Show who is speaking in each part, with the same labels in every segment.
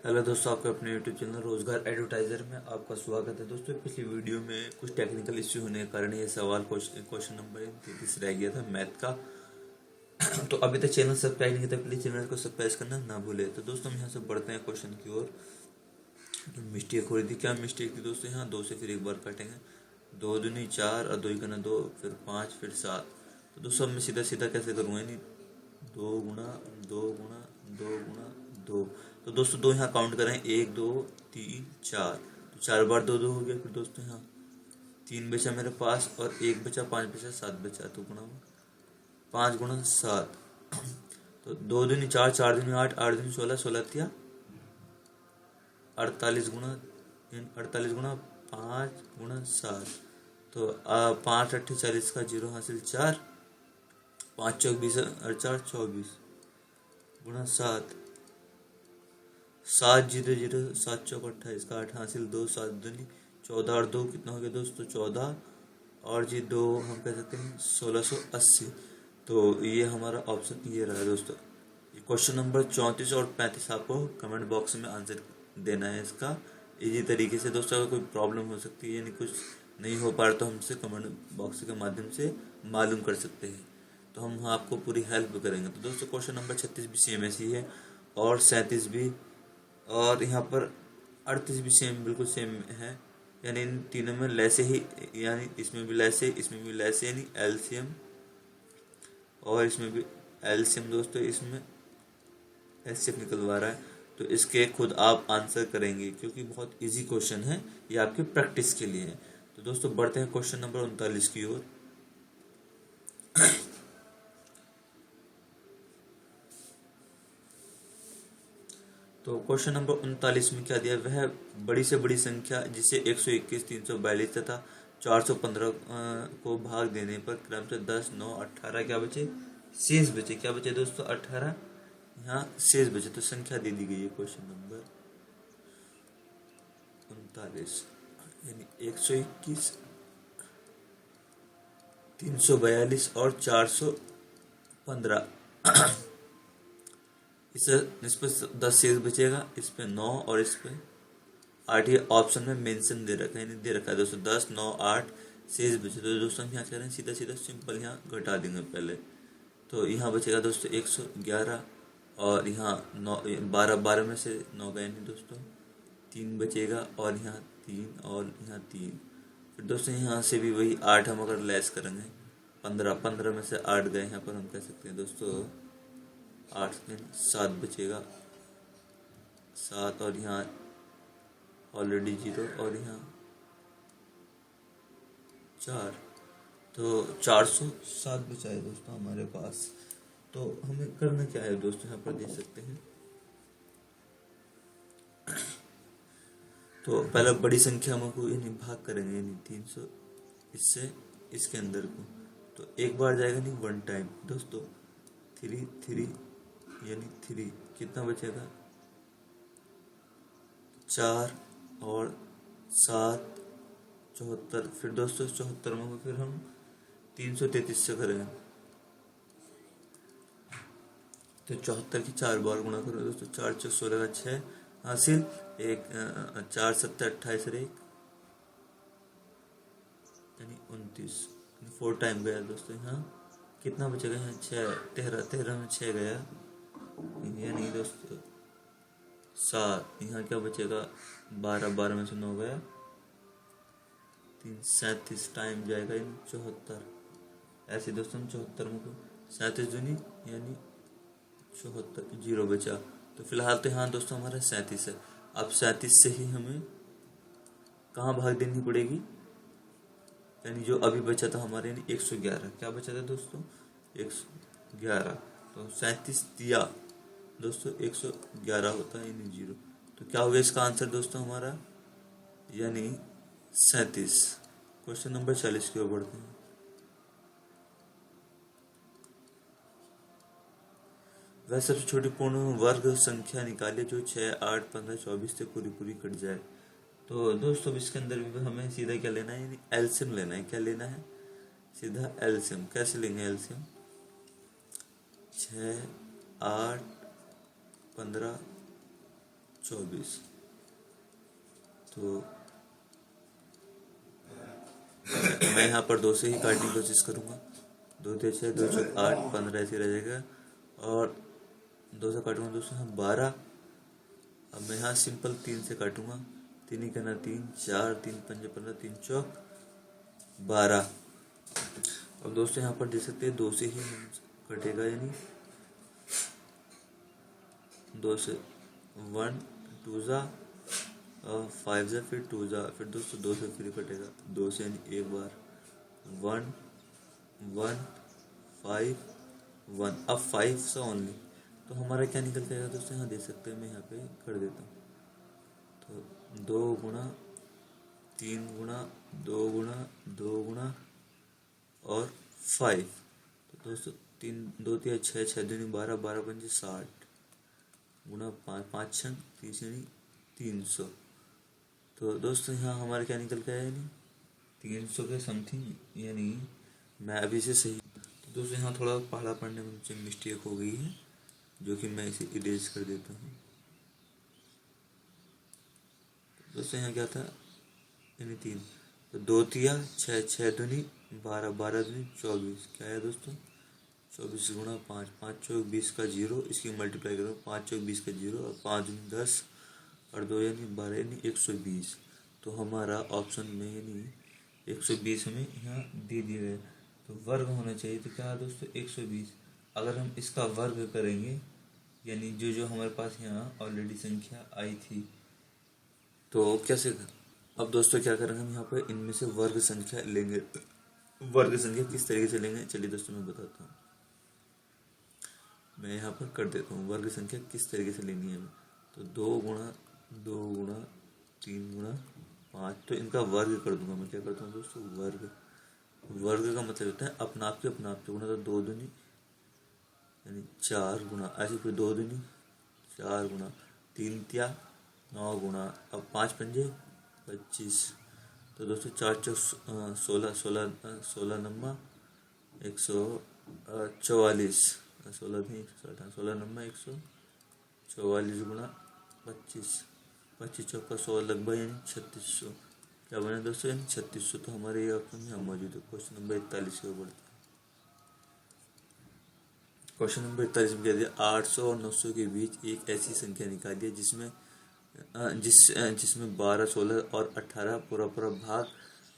Speaker 1: Hello दोस्तों, आपके अपने यूट्यूब चैनल रोजगार एडवर्टाइजर में आपका स्वागत है। दोस्तों, पिछली वीडियो में कुछ टेक्निकल इश्यू होने के कारण ये सवाल क्वेश्चन नंबर 33 रह गया था मैथ का। तो अभी तक चैनल सब्सक्राइब नहीं किया तो प्लीज चैनल को सब्सक्राइब करना ना भूले। तो दोस्तों, हम यहाँ से बढ़ते हैं क्वेश्चन की ओर। तो मिस्टेक हो रही थी, क्या मिस्टेक थी दोस्तों? यहाँ दो से फिर एक बार काटेंगे। दो दूनी चार और दो ही करना दो, फिर पाँच, फिर सात। तो दोस्तों, अब मैं सीधा सीधा कैसे करूँगा? यानी दो गुणा दो गुणा दो गुणा दो। तो दोस्तों, दो यहाँ काउंट करें, एक दो तीन चार, तो चार बार दो दो हो गया। फिर दोस्तों यहाँ तीन बचा मेरे पास और एक बचा, पाँच बचा, सात बचा। तो गुणा पाँच गुणा सात। तो दो दूनी चार, चार दूनी आठ, आठ दूनी सोलह, सोलह तिया 48 गुणा 48 गुणा पाँच गुणा सात। तो पाँच अट्ठे 40 का जीरो हासिल चार, पाँच चौक 20 और चार 24 गुणा सात, सात जीरो जीरो, सात चौक 28 का आठ हासिल दो, सात दूनी 14 और दो कितना हो गया दोस्तों? 14 और जी दो हम कह सकते हैं 1680। तो ये हमारा ऑप्शन ये रहा दोस्तों। क्वेश्चन नंबर 34 और 35 आपको कमेंट बॉक्स में आंसर देना है इसका इजी तरीके से। दोस्तों, अगर कोई प्रॉब्लम हो सकती है यानी कुछ नहीं हो पा रहा तो हमसे कमेंट बॉक्स के माध्यम से मालूम कर सकते हैं, तो हम आपको पूरी हेल्प करेंगे। तो दोस्तों, क्वेश्चन नंबर 36 भी सेम ऐसी है और 37 भी, और यहाँ पर 38 भी सेम, बिल्कुल सेम है। यानी इन तीनों में लैसे ही, यानी इसमें भी लैसे, इसमें भी लैसे, यानी एलसीएम, और इसमें भी एलसीएम दोस्तों, इसमें एचसीएफ निकलवा रहा है। तो इसके खुद आप आंसर करेंगे क्योंकि बहुत इजी क्वेश्चन है, ये आपकी प्रैक्टिस के लिए है। तो दोस्तों, बढ़ते हैं क्वेश्चन नंबर 39 की ओर। तो क्वेश्चन नंबर 39 में क्या दिया? वह बड़ी से बड़ी संख्या जिसे 121, 342 तथा 415 को भाग देने पर क्रम से 10, 9, 18 क्या बचे? शेष बचे। क्या बचे दोस्तों? 18 यहाँ शेष बचे। तो संख्या दे दी गई है क्वेश्चन नंबर 39, यानी 121, 342 और 415। इस पर 10 शेष बचेगा, इस पे 9 और इस पे 8। ये ऑप्शन में मेंशन दे रखा है, यानी दे रखा है दोस्तों 10, 9, 8 शेष बचे। तो दोस्तों, हम यहाँ कह रहे हैं सीधा सीधा सिंपल यहाँ घटा देंगे पहले। तो यहाँ बचेगा दोस्तों 111, और यहाँ 9, 12, 12 में से 9 गए नहीं दोस्तों, 3 बचेगा, और यहाँ 3 और यहाँ 3। फिर दोस्तों, यहाँ से भी वही 8 हम अगर लेस करेंगे, 15, 15 में से 8 गए, यहाँ पर हम कह सकते हैं दोस्तों 8 दिन 7 बचेगा, 7, और यहाँ ऑलरेडी 0, और यहाँ 4। तो 407 बचा है दोस्तों हमारे पास। तो हमें करना क्या है दोस्तों? यहाँ पर देख सकते हैं। तो पहला बड़ी संख्या में को यानी भाग करेंगे, यानी 300 इससे इसके अंदर को। तो एक बार जाएगा नहीं, वन टाइम दोस्तों। 3 3 यानी 3 कितना बचेगा? 4 और 7 74। फिर दोस्तों 74 में फिर हम 333 से करेंगे। तो 74 की 4 बार गुणा करो दोस्तों, 4 चौक 16 का 6 हासिल, एक 4 7 28 और एक यानी 29, 4 टाइम गया दोस्तों। यहाँ कितना बचेगा? यहाँ 6, 13, 13 में 6 गया, यानी दोस्तों 7। यहाँ क्या बचेगा? 12, 12 में से 9 गया, 3, 37 टाइम जाएगा, यानी 74। ऐसे दोस्तों हम 74 में को 37 दूनी यानी 74, 0 बचा। तो फिलहाल तो यहाँ दोस्तों हमारा 37 है। अब 37 से ही हमें कहाँ भाग देनी पड़ेगी? यानी जो अभी बचा था हमारे, यानी 111। क्या बचा था दोस्तों? 111। तो 37 दिया दोस्तों 111 होता है, यानी 0। तो क्या हो गया इसका आंसर दोस्तों हमारा? यानी 37। क्वेश्चन नंबर 40 की ओर बढ़ते हैं। वह सबसे छोटी पूर्ण वर्ग संख्या निकालिए जो 6, 8, 15, 24 से पूरी पूरी कट जाए। तो दोस्तों, इसके अंदर भी हमें सीधा क्या लेना है? यानी एलसीएम लेना है। क्या लेना है? सीधा एलसीएम। कैसे लेंगे एलसीएम? 6, 8, 15, 24। तो मैं यहाँ पर 2 से ही काटने की कोशिश करूँगा। 2 3 6 2 4 8 15 ऐसे रह जाएगा और 2 से काटूंगा दोस्तों यहाँ 12। अब मैं यहाँ सिंपल 3 से काटूंगा। 3 ही करना 3 4 3 5 15 3 चौक 12। अब दोस्तों यहाँ पर देख सकते हैं 2 से ही कटेगा, यानी 2 से 1 2 जा 5 जा फिर 2 जा फिर दोस्तों 2 से फिर कटेगा 2 से, यानी एक बार 1 1 5 1। अब 5 से ओनली, तो हमारा क्या निकल जाएगा दोस्तों, यहाँ देख सकते हैं। मैं यहाँ पे कर देता हूँ। तो 2 गुणा 3 गुणा 2 गुणा 2 गुणा और 5। तो दोस्तों 3 2 3 6 6 दूनी 12 12 पंजे 60 गुणा 5 5 6 30 यानी 300। तो दोस्तों यहाँ हमारा क्या निकल गया, यानी 300 के समथिंग, यानी मैं अभी से सही। तो दोस्तों यहाँ थोड़ा पहला पढ़ने में मुझसे मिस्टेक हो गई है, जो कि मैं इसे इरेज कर देता हूँ। दोस्तों यहाँ क्या था, यानी 3। तो 2 तिया 6 6 दूनी 12 12 दूनी 24। क्या है दोस्तों, 24 गुणा 5 5 चौक 20 का 0, इसकी मल्टीप्लाई करो 5 चौक 20 का 0 और 5 दूनी 10 और 2 यानी 12 यानी 120। तो हमारा ऑप्शन में यानी 120 हमें यहाँ दे दिया गया। तो वर्ग होना चाहिए, तो क्या है दोस्तों 120। अगर हम इसका वर्ग करेंगे, यानी जो हमारे पास यहाँ ऑलरेडी संख्या आई थी, तो कैसे अब दोस्तों क्या करेंगे हम यहाँ पर इनमें से वर्ग संख्या लेंगे। वर्ग संख्या किस तरीके से लेंगे, चलिए दोस्तों मैं बताता हूँ। मैं यहाँ पर कर देता हूँ वर्ग संख्या किस तरीके से लेनी है हमें। तो 2 गुणा 2 गुणा 3 गुणा 5, तो इनका वर्ग कर दूंगा मैं। क्या करता हूँ दोस्तों, वर्ग। वर्ग का मतलब होता है अपना आप के गुणा। तो 2 दूनी यानी 4 गुणा, ऐसे फिर 2 दूनी 4 गुणा 3 तिया 9 गुणा, अब 5 पंजे 25। तो दोस्तों 4 चौक 16 16 16 नंबर 144, 16 नहीं 16 नंबर 144 गुणा 25 25 चौक का 100 लगभग यानी 3600। क्या बना दोस्तों, यानी 3600। तो हमारे ये ऑप्शन में हम मौजूद है। क्वेश्चन नंबर 41 की ओर बढ़ते हैं। क्वेश्चन नंबर 41 में कह दिया 800 और 900 के बीच एक ऐसी संख्या निकालिए जिसमें जिसमें 12 16 और 18 पूरा भाग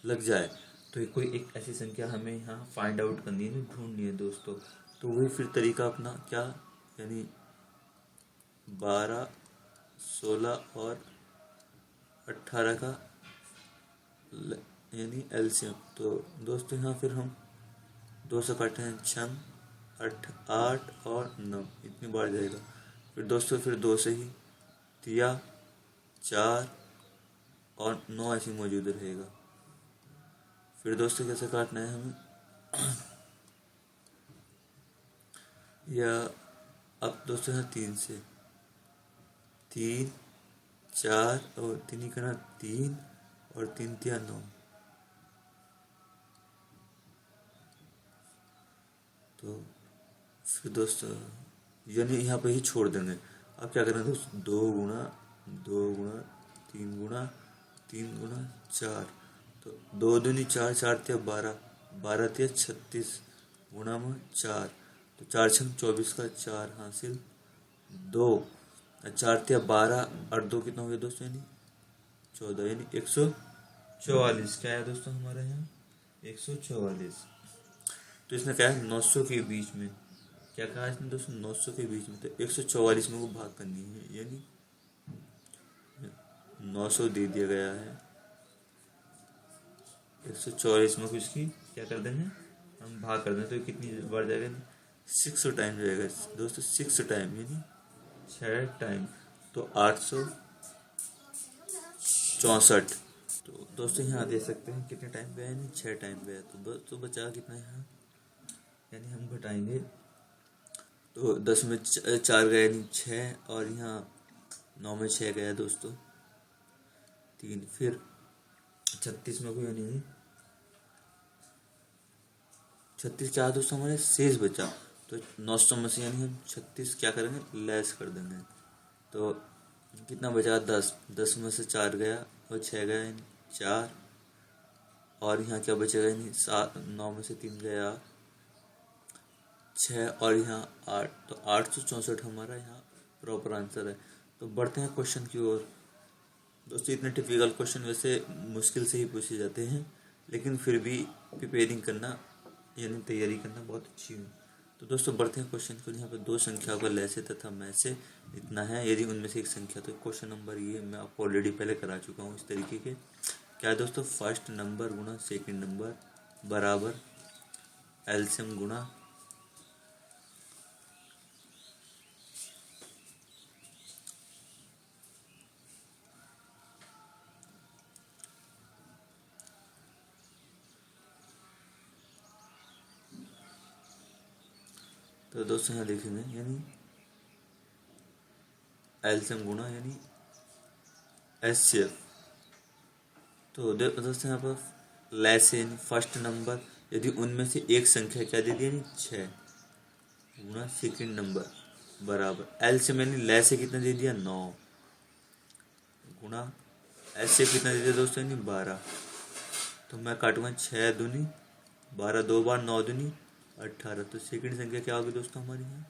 Speaker 1: लग जाए। तो कोई एक ऐसी संख्या हमें यहाँ फाइंड आउट करनी है, ढूंढनी है दोस्तों। तो वही फिर तरीका अपना क्या, यानी 12 16 और 18 का यानी एलसीएम। तो दोस्तों यहाँ फिर हम 2 से काटे हैं 6 8 और 9, इतनी बार जाएगा। फिर दोस्तों फिर 2 से ही तिया 4 और 9 ऐसे मौजूद रहेगा। फिर दोस्तों कैसे काटना है हमें या अब दोस्तों यहाँ 3 से 3 4 और 3 ही करना 3 और 3 तिया 9। तो फिर दोस्तों यानी यहाँ पे ही छोड़ देंगे। अब क्या करना है दोस्तों, 2 गुणा 2 गुणा 3 गुणा 3 गुणा 4। तो 2 दूनी 4 4 तिया 12 12 तिया 36 गुणा में 4। तो 4 छम 24 का 4 हासिल 2 4 तिया 12 और 2 कितना हो गया दोस्तों, यानी 14 यानी 144। क्या है दोस्तों हमारे यहाँ 144। तो इसने कहा है 900 के बीच में। क्या कहा इसने दोस्तों, 900 के बीच में। तो 144 में को भाग करनी है, यानी 900 दे दिया गया है। 144 में को इसकी क्या कर देंगे, हम भाग कर दें। तो कितनी बार जाएगा, 6 टाइम जाएगा दोस्तों, 6 टाइम यानी 6 टाइम। तो 864। तो दोस्तों यहाँ देख सकते हैं कितने टाइम गया, यानी 6 टाइम गया। तो बचा कितना यहाँ, यानी हम घटाएंगे तो 10 में 4 गया यानी 6 और यहाँ 9 में 6 गया दोस्तों 3। फिर 36 में कोई यानी 36 क्या है दोस्तों हमारे शेष बचा। तो 900 में से यानी हम 36 क्या करेंगे, लेस कर देंगे। तो कितना बचा 10, 10 में से 4 गया और 6 गया यानी 4, और यहाँ क्या बचेगा यानी 7, 9 में से 3 गया 6, और यहाँ 8, तो 864 हमारा यहाँ प्रॉपर आंसर है। तो बढ़ते हैं क्वेश्चन की ओर। दोस्तों इतने टिपिकल क्वेश्चन वैसे मुश्किल से ही पूछे जाते हैं, लेकिन फिर भी प्रिपेयरिंग करना यानी तैयारी करना बहुत अच्छी है। तो दोस्तों बढ़ते हैं क्वेश्चन को। यहाँ पे दो संख्याओं का लैसे तथा मैसे इतना है, यदि उनमें से एक संख्या, तो क्वेश्चन नंबर ये मैं आपको ऑलरेडी पहले करा चुका हूँ इस तरीके के। क्या है दोस्तों, फर्स्ट नंबर गुणा सेकंड नंबर बराबर एलसीएम गुणा तो दोस्तों यहाँ लिखेंगे यानी एलसीएम गुणा यानी एचसीएफ। तो दोस्तों यहाँ पर लैसे यानी फर्स्ट नंबर, यदि उनमें से एक संख्या क्या दे दी यानी 6 गुणा सेकंड नंबर बराबर एलसीएम यानी लैसे कितना दे दिया 9 गुणा एचसीएफ कितना दे दिया दोस्तों यानी 12। तो मैं काटूंगा 6 दूनी 12, 2 बार 9 दूनी 18। तो सेकंड संख्या क्या होगी दोस्तों हमारी यहाँ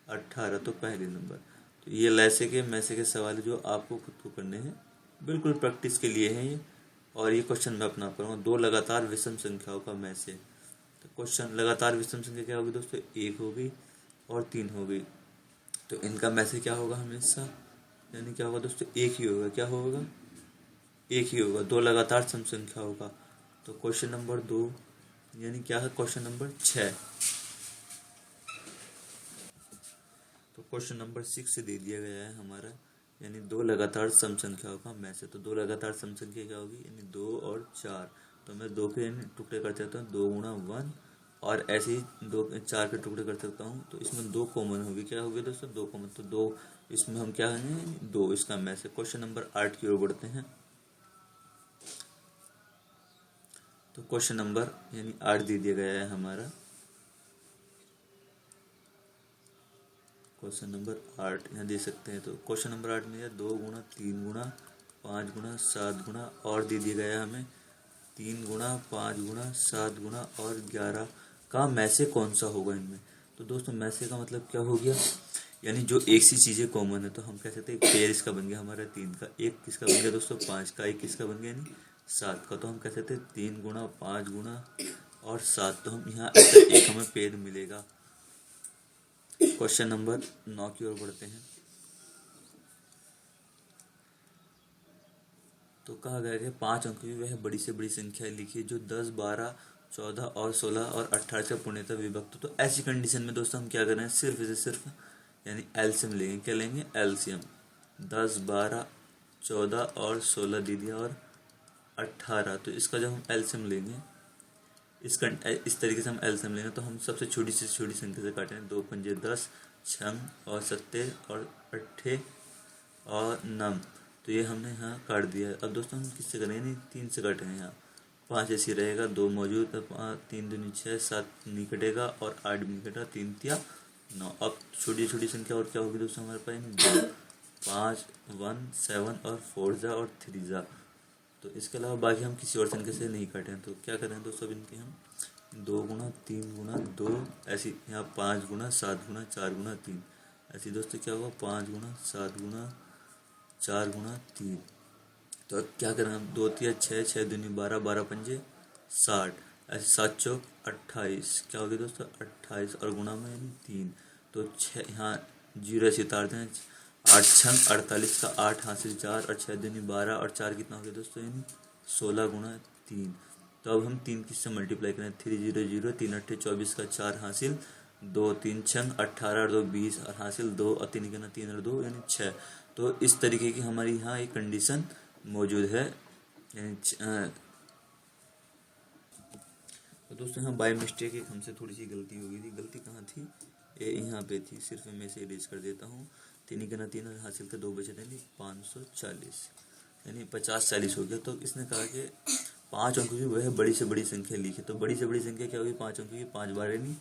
Speaker 1: 18, तो पहले नंबर। तो ये लैसे के मैसे के सवाल जो आपको खुद को करने हैं, बिल्कुल प्रैक्टिस के लिए हैं ये। और ये क्वेश्चन मैं अपना करूँगा, दो लगातार विषम संख्याओं का मैसे। तो क्वेश्चन लगातार विषम संख्या क्या होगी दोस्तों, 1 हो गई और 3 हो गई, तो इनका मैसे क्या होगा हमेशा, यानी क्या होगा दोस्तों, एक ही होगा। क्या होगा, एक ही होगा, दो लगातार सम संख्या होगा। तो क्वेश्चन नंबर 2 यानी क्या है, क्वेश्चन नंबर 6। तो क्वेश्चन नंबर 6 दे दिया गया है हमारा, यानी दो लगातार सम संख्याओं का मैसे। तो दो लगातार सम संख्या क्या होगी, यानी 2 और 4। तो मैं 2 के टुकड़े कर सकता हूँ 2 गुणा 1, और ऐसे ही 2 4 के टुकड़े कर सकता हूँ। तो इसमें 2 कॉमन होगी, क्या होगी दोस्तों 2 कॉमन। तो 2 इसमें हम क्या है 2 इसका मैसे। क्वेश्चन नंबर 8 की ओर बढ़ते हैं। तो क्वेश्चन नंबर यानी 8 दे दिया गया है हमारा। क्वेश्चन नंबर 8 यहाँ दे सकते हैं। तो क्वेश्चन नंबर 8 में 2 गुणा 3 गुणा 5 गुणा 7 गुणा और दे दिया गया हमें 3 गुणा 5 गुणा 7 गुणा और 11 का मैसे कौन सा होगा इनमें। तो दोस्तों मैसे का मतलब क्या हो गया, यानी जो एक सी चीज़ें कॉमन है। तो हम कह सकते हैं एक पेयर इसका बन गया हमारा 3 का, एक किसका बन गया दोस्तों 5 का, एक किसका बन गया यानी 7 का। तो हम कह सकते हैं 3 गुणा 5 गुणा और 7। तो हम यहाँ एक हमें पेयर मिलेगा। क्वेश्चन नंबर 9 की ओर बढ़ते हैं। तो कहा गया कि 5 अंक की वह बड़ी से बड़ी संख्या लिखी जो 10, 12, 14 और 16 और 18 से पूर्णतः विभक्त। तो ऐसी कंडीशन में दोस्तों हम क्या कर रहे हैं, सिर्फ से सिर्फ यानी एलसीएम लेंगे। क्या लेंगे, एलसीएम। 10, 12, 14 और 16 दे दिया और 18। तो इसका जब हम एलसीएम लेंगे, इस तरीके से हम एलसीएम लेंगे, तो हम सबसे छोटी से छोटी संख्या से काटेंगे। 2 पंजे 10, 6 और 7 और 8 और 9। तो ये हमने यहाँ काट दिया है। अब दोस्तों हम किससे करेंगे, नहीं 3 से काटेंगे। यहाँ 5 ऐसी रहेगा, 2 मौजूद, 3 दूनी 6, 7 नहीं कटेगा और 8 भी नहीं कटेगा, 3 तिया 9। अब छोटी छोटी संख्या और क्या होगी दोस्तों हमारे पास, 2, 5, 1, 7 और 4 जा और 3 जा। तो इसके अलावा बाकी हम किसी और संख्या से नहीं काटें। तो क्या करें दोस्तों, इनके हम 2 गुणा 3 गुणा 2 ऐसी, यहाँ 5 गुणा 7 गुणा 4 गुणा 3 ऐसी। दोस्तों क्या होगा, 5 गुणा 7 गुणा 4 गुणा 3। तो अब क्या करें हम, 2 तिया 6, 6 दूनी 12, 12 पंजे 60 ऐसे, 7 चौक 28। क्या हो गया दोस्तों 28 और गुणा में यानी 3। तो 6 यहाँ 0 ऐसे उतारते हैं, 8 छंग 48 का 8 हासिल 4 और 6 दूनी 12 और 4 कितना हो गया दोस्तों यानी 16 गुणा 3। तो अब हम 3 किससे मल्टीप्लाई करें, 3 0 0, 3 8 24 का 4 हासिल 2, 3 छंग 18 और 2 20 और हासिल 2 और 3 कहना 3 और 2 यानी 6। तो इस तरीके की हमारी यहाँ एक कंडीशन मौजूद है। यानी तो दोस्तों यहाँ बाय मिस्टेक एक हमसे थोड़ी सी गलती हो गई थी। गलती कहाँ थी, ये यहाँ पे थी। सिर्फ मैं इसे इरेज कर देता हूँ। 3 कहना 3 हासिल थे, 2 बचे थे 540 यानी 50 40 हो गया। तो इसने कहा कि 5 अंकों की वह बड़ी से बड़ी संख्या लिखी। तो बड़ी से बड़ी संख्या क्या होगी, 5 अंकों की 5 बार यानी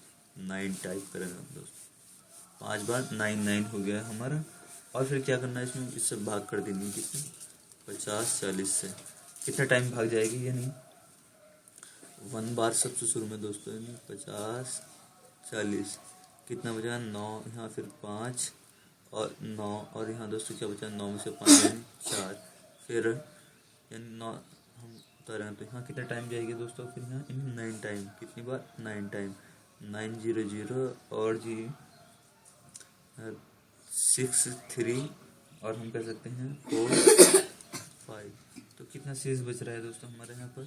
Speaker 1: 9 टाइप करेंगे हम दोस्तों। 5 बार 9 9 हो गया हमारा। और फिर क्या करना है, इसमें इससे भाग कर देनी है कितनी, 50 40 से। कितना टाइम भाग जाएगी, यानी 1 बार सबसे शुरू में दोस्तों, यानी 50 40, कितना बचा 9, यहाँ फिर 5 और 9, और यहाँ दोस्तों क्या बचा 9 में से 5 यानी 4, फिर यानी 9 हम उतारें तो यहाँ कितना टाइम जाएगी दोस्तों, फिर यहाँ 9 टाइम, कितनी बार 9 टाइम, 9 0 0 और जी 6 3, और हम कह सकते हैं 4 5, तो कितना शेष बच रहा है दोस्तों हमारे यहाँ पर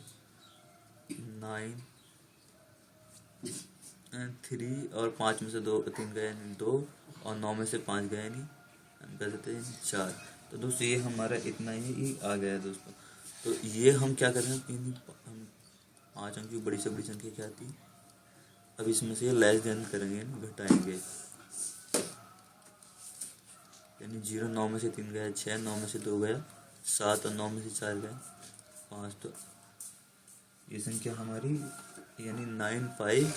Speaker 1: 9 3, और 5 में से 3 गए यानी 2, और 9 में से 5 गए यानी हम कह सकते हैं 4। तो दोस्तों ये हमारा इतना ही आ गया है दोस्तों। तो ये हम क्या कर रहे हैं, हम 5 अंक की बड़ी से बड़ी संख्या क्या आती है, अब इसमें से लेस देन करेंगे, घटाएंगे, यानी 0 9 में से 3 गया 6, 9 में से 2 गया 7, और 9 में से 4 गया 5, तो ये संख्या हमारी यानी 9 5,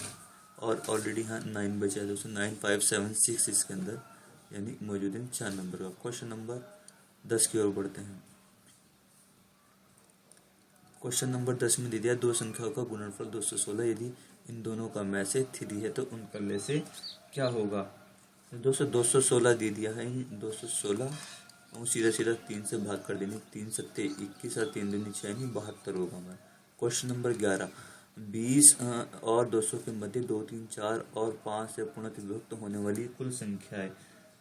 Speaker 1: और ऑलरेडी यहाँ 9 बचा है दोस्तों, 9 5 7 6 इसके अंदर, यानी मौजूद है 4 नंबर का। क्वेश्चन नंबर 10 की ओर बढ़ते हैं। क्वेश्चन नंबर 10 में दे दिया दो संख्याओं का गुणनफल 216, यदि इन दोनों का में से 3 है तो उनका ले से क्या होगा। तो दोस्तों 216 दे दिया है, 216 और सीधा सीधा 3 से भाग कर देंगे, 3 सत्ते 21 और 3 दूनी 6 यानी 72 होगा हमारा। क्वेश्चन नंबर 11, 20 और 200 के मध्य 2 3 4 और 5 से पूर्णतः विभक्त होने वाली कुल संख्या है।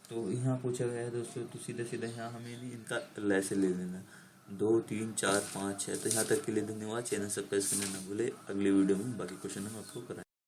Speaker 1: तो यहाँ पूछा गया है दोस्तों, तो सीधा सीधा यहाँ हमें इनका लैसे ले लेना, 2 3 4 5 6। तो यहाँ तक के लिए धन्यवाद। चैनल सब्सक्राइब करना ना भूले। अगले वीडियो में बाकी क्वेश्चन हम आपको कराएंगे।